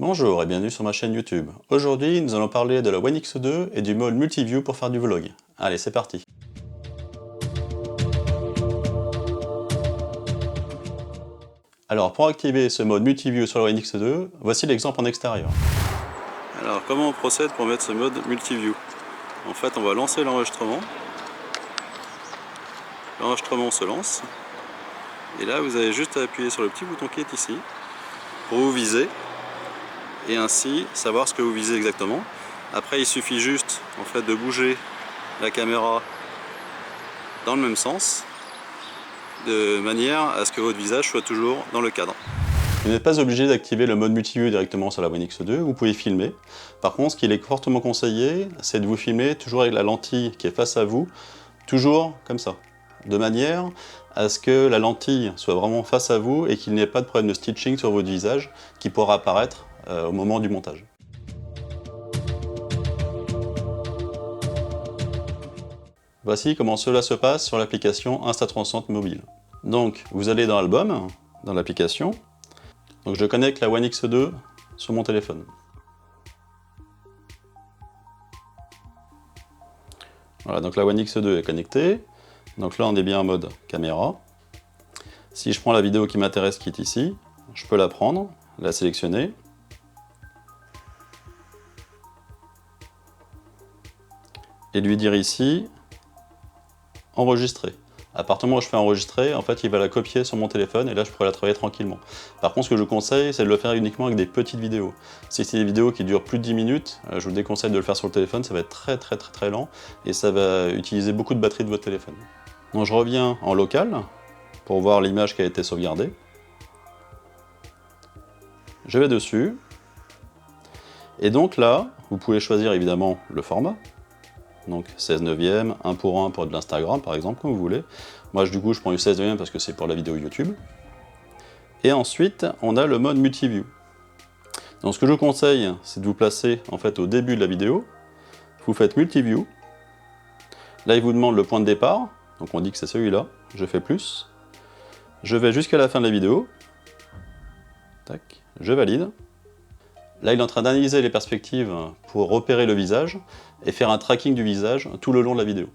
Bonjour et bienvenue sur ma chaîne YouTube. Aujourd'hui, nous allons parler de la One X2 et du mode Multiview pour faire du vlog. Allez, c'est parti. Alors, pour activer ce mode Multiview sur la One X2, voici l'exemple en extérieur. Alors, comment on procède pour mettre ce mode Multiview? En fait, on va lancer l'enregistrement. L'enregistrement se lance. Et là, vous avez juste à appuyer sur le petit bouton qui est ici pour vous viser. Et ainsi savoir ce que vous visez exactement. Après il suffit juste en fait de bouger la caméra dans le même sens de manière à ce que votre visage soit toujours dans le cadre. Vous n'êtes pas obligé d'activer le mode multiview directement sur la One X2, vous pouvez filmer. Par contre, ce qu'il est fortement conseillé, c'est de vous filmer toujours avec la lentille qui est face à vous, toujours comme ça, de manière à ce que la lentille soit vraiment face à vous et qu'il n'y ait pas de problème de stitching sur votre visage qui pourra apparaître au moment du montage. Voici comment cela se passe sur l'application Insta360 mobile. Donc vous allez dans Album, dans l'application. Donc je connecte la One X2 sur mon téléphone. Voilà, donc la One X2 est connectée. Donc là on est bien en mode caméra. Si je prends la vidéo qui m'intéresse qui est ici, je peux la prendre, la sélectionner. Et lui dire ici enregistrer. À partir du moment où je fais enregistrer, en fait il va la copier sur mon téléphone et là je pourrais la travailler tranquillement. Par contre ce que je conseille c'est de le faire uniquement avec des petites vidéos. Si c'est des vidéos qui durent plus de 10 minutes, je vous déconseille de le faire sur le téléphone, ça va être très lent et ça va utiliser beaucoup de batterie de votre téléphone. Donc je reviens en local pour voir l'image qui a été sauvegardée. Je vais dessus. Et donc là, vous pouvez choisir évidemment le format. Donc 16/9, 1 pour 1 pour de l'Instagram par exemple, comme vous voulez. Moi du coup je prends du 16/9 parce que c'est pour la vidéo YouTube. Et ensuite on a le mode Multiview. Donc ce que je vous conseille c'est de vous placer en fait au début de la vidéo. Vous faites Multiview. Là il vous demande le point de départ. Donc on dit que c'est celui-là. Je fais plus. Je vais jusqu'à la fin de la vidéo. Tac, je valide. Là, il est en train d'analyser les perspectives pour repérer le visage et faire un tracking du visage tout le long de la vidéo.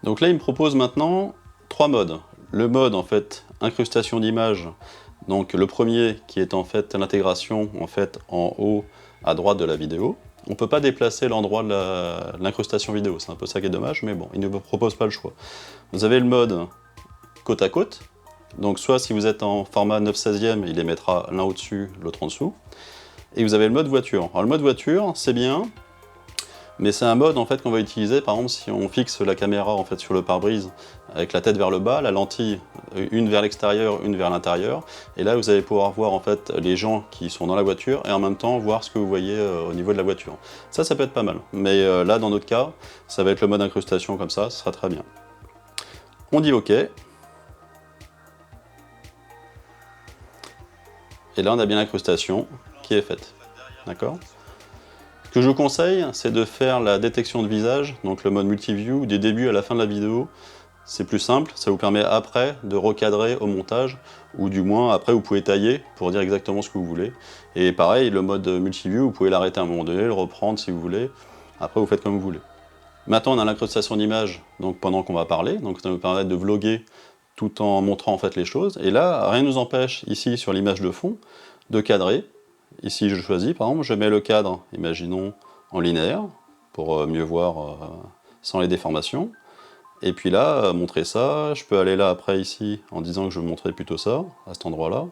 Donc là, il me propose maintenant 3 modes. Le mode, en fait, incrustation d'image. Donc le premier qui est en fait l'intégration en haut à droite de la vidéo. On ne peut pas déplacer l'endroit de l'incrustation vidéo, c'est un peu ça qui est dommage, mais bon, il ne vous propose pas le choix. Vous avez le mode côte à côte. Donc soit si vous êtes en format 9/16e, il les mettra l'un au-dessus, l'autre en dessous. Et vous avez le mode voiture. Alors le mode voiture, c'est bien, mais c'est un mode en fait qu'on va utiliser, par exemple, si on fixe la caméra en fait sur le pare-brise avec la tête vers le bas, la lentille une vers l'extérieur, une vers l'intérieur, et là vous allez pouvoir voir en fait les gens qui sont dans la voiture et en même temps voir ce que vous voyez au niveau de la voiture. Ça peut être pas mal, mais là dans notre cas, ça va être le mode incrustation comme ça, ce sera très bien. On dit OK. Et là on a bien l'incrustation qui est faite. D'accord ? Ce que je vous conseille, c'est de faire la détection de visage, donc le mode multiview, du début à la fin de la vidéo. C'est plus simple, ça vous permet après de recadrer au montage, ou du moins après vous pouvez tailler pour dire exactement ce que vous voulez. Et pareil, le mode multiview, vous pouvez l'arrêter à un moment donné, le reprendre si vous voulez. Après vous faites comme vous voulez. Maintenant on a l'incrustation d'image, donc pendant qu'on va parler, donc ça va nous permettre de vlogger tout en montrant en fait les choses. Et là, rien ne nous empêche ici sur l'image de fond de cadrer. Ici je choisis, par exemple, je mets le cadre, imaginons, en linéaire, pour mieux voir sans les déformations. Et puis là, montrer ça, je peux aller là après ici, en disant que je veux montrer plutôt ça, à cet endroit-là.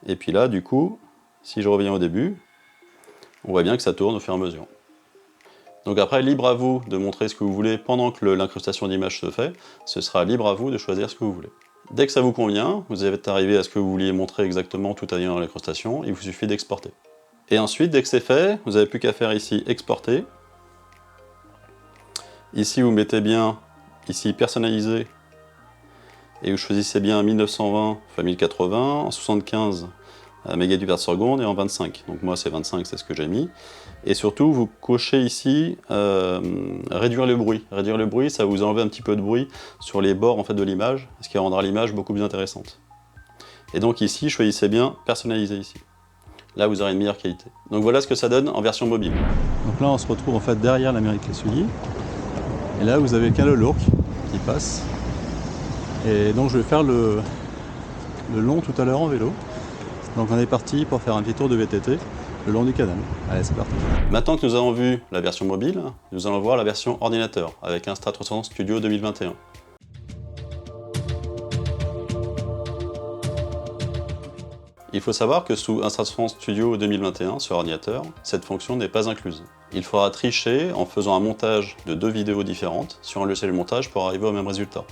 Et puis là, du coup, si je reviens au début, on voit bien que ça tourne au fur et à mesure. Donc après, libre à vous de montrer ce que vous voulez pendant que l'incrustation d'image se fait, ce sera libre à vous de choisir ce que vous voulez. Dès que ça vous convient, vous êtes arrivé à ce que vous vouliez montrer exactement tout à l'heure dans l'incrustation, il vous suffit d'exporter. Et ensuite, dès que c'est fait, vous n'avez plus qu'à faire ici exporter. Ici, vous mettez bien ici personnaliser et vous choisissez bien 1920 x 1080 en 75 mégabits par seconde et en 25. Donc moi c'est 25, c'est ce que j'ai mis. Et surtout vous cochez ici réduire le bruit. Réduire le bruit, ça va vous enlever un petit peu de bruit sur les bords en fait de l'image, ce qui rendra l'image beaucoup plus intéressante. Et donc ici choisissez bien personnaliser ici. Là, vous aurez une meilleure qualité. Donc voilà ce que ça donne en version mobile. Donc là, on se retrouve en fait derrière la mairie de Clé-Souilly. Et là, vous avez qu'un le lourc qui passe. Et donc, je vais faire le long tout à l'heure en vélo. Donc, on est parti pour faire un petit tour de VTT le long du canal. Allez, c'est parti. Maintenant que nous avons vu la version mobile, nous allons voir la version ordinateur avec Insta360 Studio 2021. Il faut savoir que sous Insta360 Studio 2021 sur ordinateur, cette fonction n'est pas incluse. Il faudra tricher en faisant un montage de 2 vidéos différentes sur un logiciel de montage pour arriver au même résultat.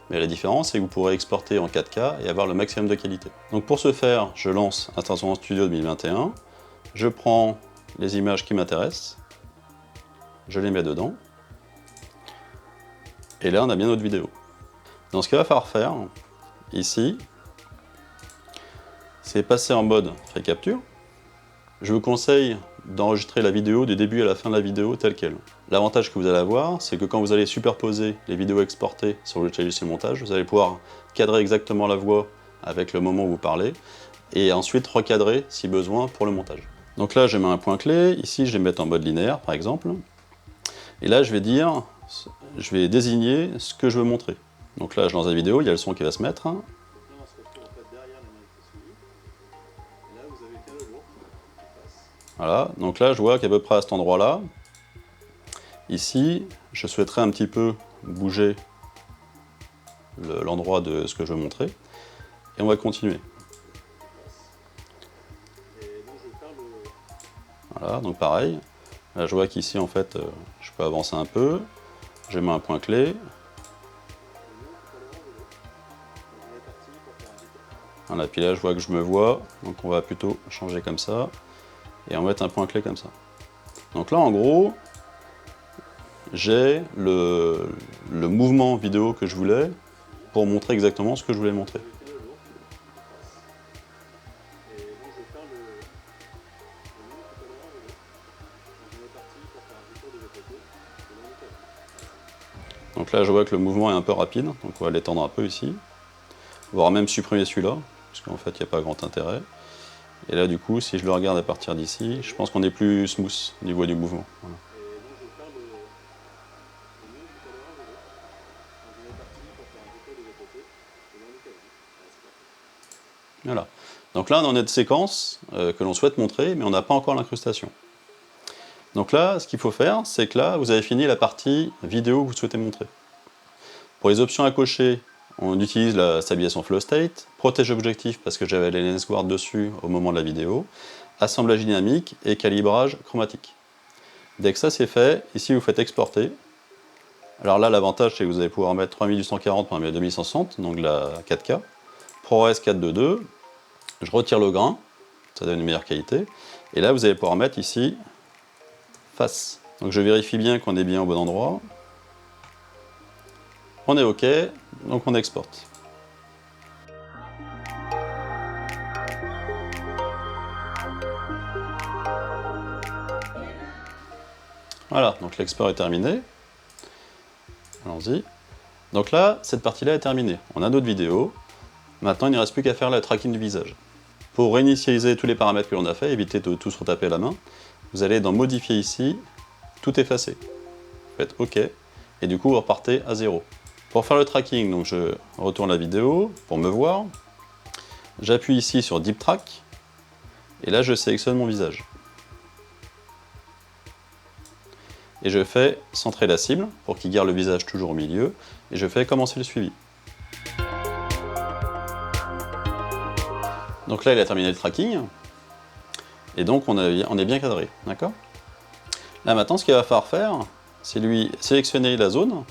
Mais la différence, c'est que vous pourrez exporter en 4K et avoir le maximum de qualité. Donc pour ce faire, je lance Insta360 Studio 2021, je prends les images qui m'intéressent, je les mets dedans, et là on a bien notre vidéo. Donc ce qu'il va falloir faire, ici, c'est passer en mode Free Capture. Je vous conseille d'enregistrer la vidéo du début à la fin de la vidéo telle quelle. L'avantage que vous allez avoir, c'est que quand vous allez superposer les vidéos exportées sur le logiciel de montage, vous allez pouvoir cadrer exactement la voix avec le moment où vous parlez, et ensuite recadrer si besoin pour le montage. Donc là, je mets un point clé, ici je vais mettre en mode linéaire par exemple, et là je vais désigner ce que je veux montrer. Donc là, je lance la vidéo, il y a le son qui va se mettre. Voilà, donc là je vois qu'à peu près à cet endroit-là, ici, je souhaiterais un petit peu bouger l'endroit de ce que je veux montrer, et on va continuer. Voilà, donc pareil, là je vois qu'ici en fait, je peux avancer un peu, je mets un point clé. Voilà, puis là je vois que je me vois, donc on va plutôt changer comme ça. Et on va mettre un point clé comme ça. Donc là, en gros, j'ai le mouvement vidéo que je voulais pour montrer exactement ce que je voulais montrer. Donc là, je vois que le mouvement est un peu rapide, donc on va l'étendre un peu ici. Voire même supprimer celui-là, parce qu'en fait, il n'y a pas grand intérêt. Et là, du coup, si je le regarde à partir d'ici, je pense qu'on est plus smooth au niveau du mouvement. Voilà. Voilà. Donc là, on a notre séquence que l'on souhaite montrer, mais on n'a pas encore l'incrustation. Donc là, ce qu'il faut faire, c'est que là, vous avez fini la partie vidéo que vous souhaitez montrer. Pour les options à cocher, on utilise la stabilisation flow state, protège objectif parce que j'avais les lens guard dessus au moment de la vidéo, assemblage dynamique et calibrage chromatique. Dès que ça c'est fait, ici vous faites exporter. Alors là l'avantage c'est que vous allez pouvoir mettre 3840 par 2160, donc la 4K, ProRes 422, je retire le grain, ça donne une meilleure qualité, et là vous allez pouvoir mettre ici face. Donc je vérifie bien qu'on est bien au bon endroit. On est OK, donc on exporte. Voilà, donc l'export est terminé. Allons-y. Donc là, cette partie-là est terminée. On a notre vidéo. Maintenant, il ne reste plus qu'à faire le tracking du visage. Pour réinitialiser tous les paramètres que l'on a fait, éviter de tout se retaper la main, vous allez dans Modifier ici, tout effacer. Vous faites OK, et du coup, vous repartez à 0. Pour faire le tracking, donc je retourne la vidéo pour me voir. J'appuie ici sur Deep Track, et là je sélectionne mon visage. Et je fais centrer la cible pour qu'il garde le visage toujours au milieu, et je fais commencer le suivi. Donc là il a terminé le tracking, et donc on est bien cadré, d'accord? Là maintenant ce qu'il va falloir faire, c'est lui sélectionner la zone.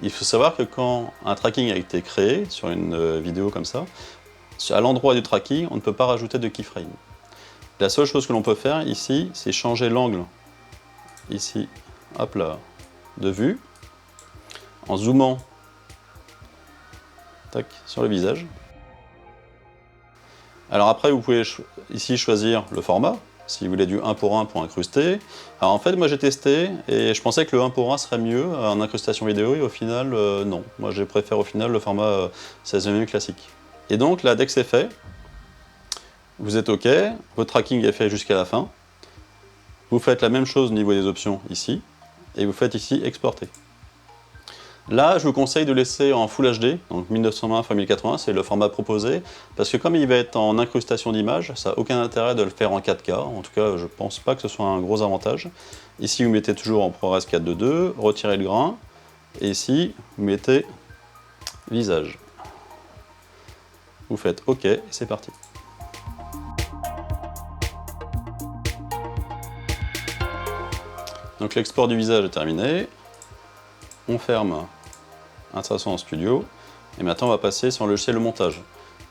Il faut savoir que quand un tracking a été créé sur une vidéo comme ça, à l'endroit du tracking, on ne peut pas rajouter de keyframe. La seule chose que l'on peut faire ici, c'est changer l'angle, ici, hop là, de vue, en zoomant tac, sur le visage. Alors après, vous pouvez ici choisir le format, si vous voulez du 1 pour 1 pour incruster. Alors en fait, moi j'ai testé et je pensais que le 1 pour 1 serait mieux en incrustation vidéo et au final, non. Moi je préfère au final le format 16 mm classique. Et donc là, dès que c'est fait, Vous êtes OK, votre tracking est fait jusqu'à la fin. Vous faites la même chose au niveau des options ici, et vous faites ici exporter. Là, je vous conseille de laisser en Full HD, donc 1920 x 1080, c'est le format proposé, parce que comme il va être en incrustation d'image, ça n'a aucun intérêt de le faire en 4K, en tout cas je pense pas que ce soit un gros avantage. Ici vous mettez toujours en ProRes 422, retirez le grain, et ici vous mettez visage. Vous faites OK, et c'est parti. Donc l'export du visage est terminé. On ferme Installation en studio. Et maintenant on va passer sur le logiciel de montage.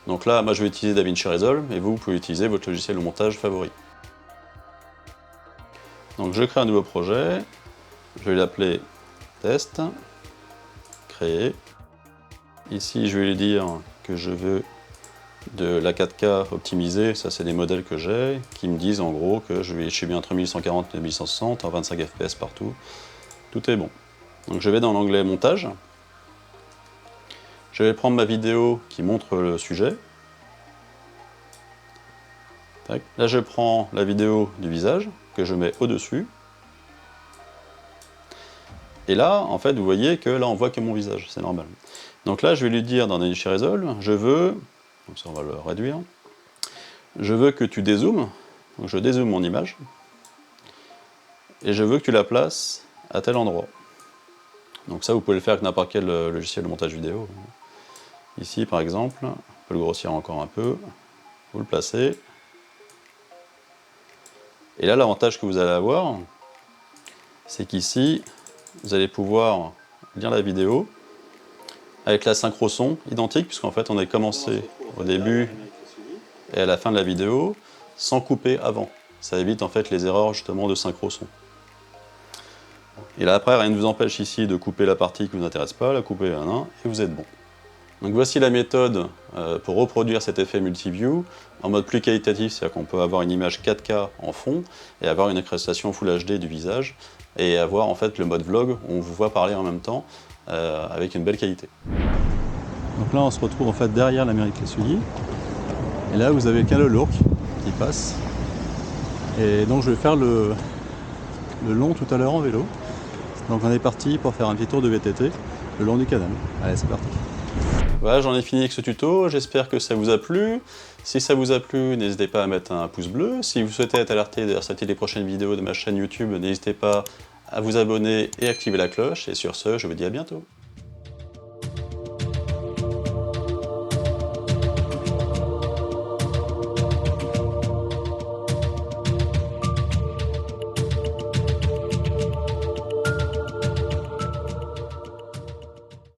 Donc là, moi je vais utiliser DaVinci Resolve et vous pouvez utiliser votre logiciel de montage favori. Donc je crée un nouveau projet. Je vais l'appeler test. Créer. Ici je vais lui dire que je veux de la 4K optimisée, ça c'est des modèles que j'ai, qui me disent en gros que je suis bien entre 1140 et 1160, en 25 fps partout, tout est bon. Donc je vais dans l'onglet montage, je vais prendre ma vidéo qui montre le sujet, tac. Là je prends la vidéo du visage, que je mets au-dessus, et là en fait vous voyez que là on voit que mon visage, c'est normal. Donc là je vais lui dire dans DaVinci Resolve, je veux, donc ça on va le réduire, je veux que tu dézoomes, donc je dézoome mon image, et je veux que tu la places à tel endroit. Donc ça vous pouvez le faire avec n'importe quel logiciel de montage vidéo. Ici par exemple, on peut le grossir encore un peu, vous le placez, et là l'avantage que vous allez avoir, c'est qu'ici, vous allez pouvoir lire la vidéo, avec la synchro son identique, puisqu'en fait on est commencé au début et à la fin de la vidéo, sans couper avant. Ça évite en fait les erreurs justement de synchro son. Et là après, rien ne vous empêche ici de couper la partie qui ne vous intéresse pas, la couper un et vous êtes bon. Donc voici la méthode pour reproduire cet effet multiview en mode plus qualitatif, c'est-à-dire qu'on peut avoir une image 4K en fond et avoir une incrustation Full HD du visage et avoir en fait le mode vlog où on vous voit parler en même temps avec une belle qualité. Donc là on se retrouve en fait derrière la mairie de Clé-Sully, et là vous avez Calo-Lourc qui passe, et donc je vais faire le long tout à l'heure en vélo. Donc on est parti pour faire un petit tour de VTT le long du canal. Allez, c'est parti. Voilà, j'en ai fini avec ce tuto, j'espère que ça vous a plu. Si ça vous a plu, n'hésitez pas à mettre un pouce bleu. Si vous souhaitez être alerté de la sortie des prochaines vidéos de ma chaîne YouTube, n'hésitez pas à vous abonner et activer la cloche. Et sur ce, je vous dis à bientôt.